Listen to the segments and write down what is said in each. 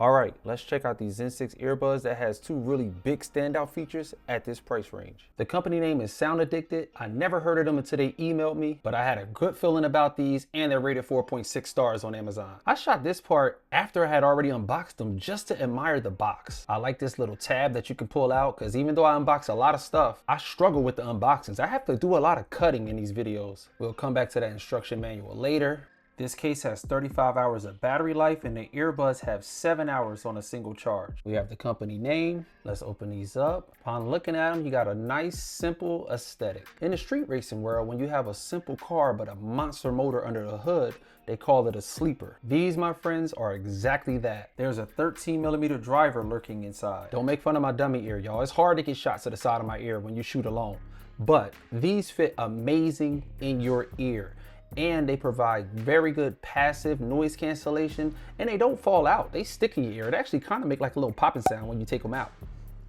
All right, let's check out these ZEN6 earbuds that has two really big standout features at this price range. The company name is Sound Addicted. I never heard of them until they emailed me, but I had a good feeling about these and they're rated 4.6 stars on Amazon. I shot this part after I had already unboxed them just to admire the box. I like this little tab that you can pull out because even though I unbox a lot of stuff, I struggle with the unboxings. I have to do a lot of cutting in these videos. We'll come back to that instruction manual later. This case has 35 hours of battery life and the earbuds have 7 hours on a single charge. We have the company name. Let's open these up. Upon looking at them, you got a nice, simple aesthetic. In the street racing world, when you have a simple car but a monster motor under the hood, they call it a sleeper. These, my friends, are exactly that. There's a 13mm driver lurking inside. Don't make fun of my dummy ear, y'all. It's hard to get shots to the side of my ear when you shoot alone. But these fit amazing in your ear. And they provide very good passive noise cancellation and they don't fall out. They stick in your ear. It actually kind of make like a little popping sound when you take them out.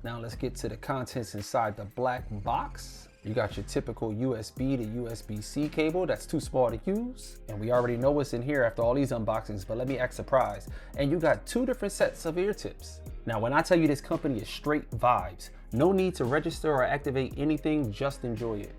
Now let's get to the contents inside the black box. You got your typical USB to USB-C cable that's too small to use. And we already know what's in here after all these unboxings, but let me act surprised. And you got two different sets of ear tips. Now, when I tell you this company is straight vibes, no need to register or activate anything, just enjoy it.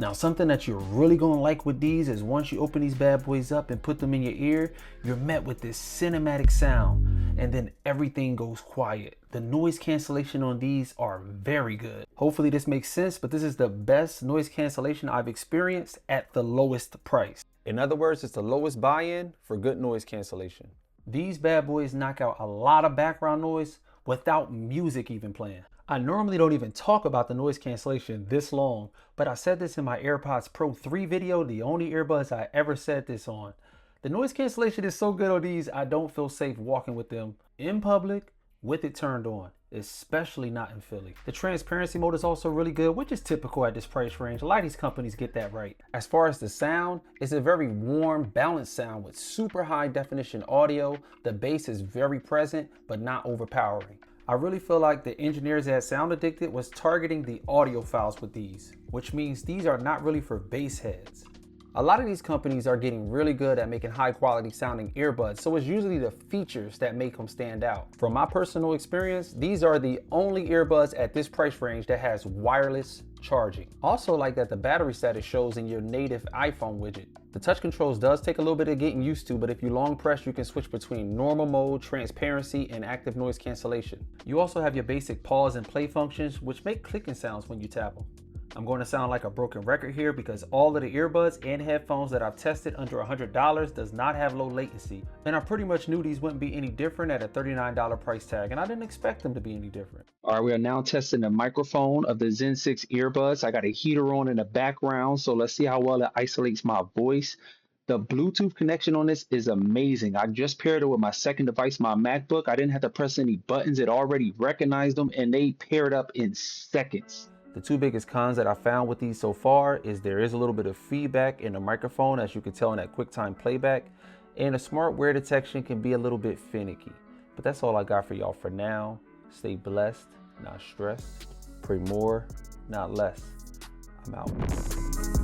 Now, something that you're really gonna like with these is once you open these bad boys up and put them in your ear, you're met with this cinematic sound and then everything goes quiet. The noise cancellation on these are very good. Hopefully this makes sense, but this is the best noise cancellation I've experienced at the lowest price. In other words, it's the lowest buy-in for good noise cancellation. These bad boys knock out a lot of background noise without music even playing. I normally don't even talk about the noise cancellation this long, but I said this in my AirPods Pro 3 video, the only earbuds I ever said this on. The noise cancellation is so good on these, I don't feel safe walking with them in public with it turned on, especially not in Philly. The transparency mode is also really good, which is typical at this price range. A lot of these companies get that right. As far as the sound, it's a very warm, balanced sound with super high definition audio. The bass is very present, but not overpowering. I really feel like the engineers at Sound Addicted was targeting the audio files with these, which means these are not really for bass heads. A lot of these companies are getting really good at making high quality sounding earbuds, so it's usually the features that make them stand out. From my personal experience, these are the only earbuds at this price range that has wireless charging. Also like that the battery status shows in your native iPhone widget. The touch controls does take a little bit of getting used to, but if you long press, you can switch between normal mode, transparency, and active noise cancellation. You also have your basic pause and play functions, which make clicking sounds when you tap them. I'm going to sound like a broken record here because all of the earbuds and headphones that I've tested under $100 does not have low latency. And I pretty much knew these wouldn't be any different at a $39 price tag, and I didn't expect them to be any different. All right, we are now testing the microphone of the ZEN6 earbuds. I got a heater on in the background, so let's see how well it isolates my voice. The Bluetooth connection on this is amazing. I just paired it with my second device, my MacBook. I didn't have to press any buttons. It already recognized them and they paired up in seconds. The two biggest cons that I found with these so far is there is a little bit of feedback in the microphone, as you can tell in that QuickTime playback, and the smart wear detection can be a little bit finicky. But that's all I got for y'all for now. Stay blessed, not stressed. Pray more, not less. I'm out.